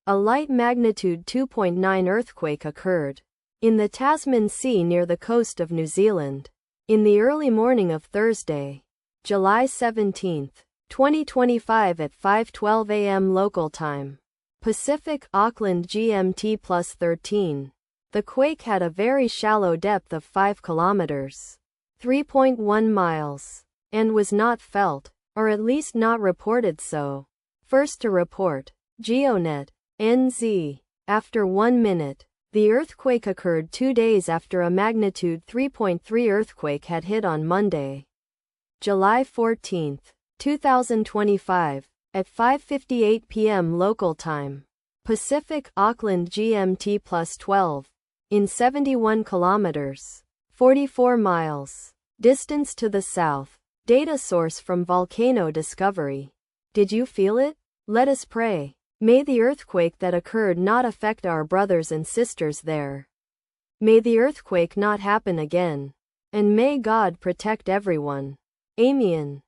A light magnitude 2.9 earthquake occurred in the Tasman Sea near the coast of New Zealand in the early morning of Thursday, July 17, 2025 at 5:12 a.m. local time, Pacific, Auckland GMT +13. The quake had a very shallow depth of 5 kilometers, 3.1 miles, and was not felt, or at least not reported so. First to report, GeoNet, NZ. After 1 minute, the earthquake occurred 2 days after a magnitude 3.3 earthquake had hit on Monday, July 14, 2025, at 5:58 p.m. local time, Pacific, Auckland GMT +12, in 71 kilometers, 44 miles, distance to the south. Data source from Volcano Discovery. Did you feel it? Let us pray. May the earthquake that occurred not affect our brothers and sisters there. May the earthquake not happen again. And may God protect everyone. Amen.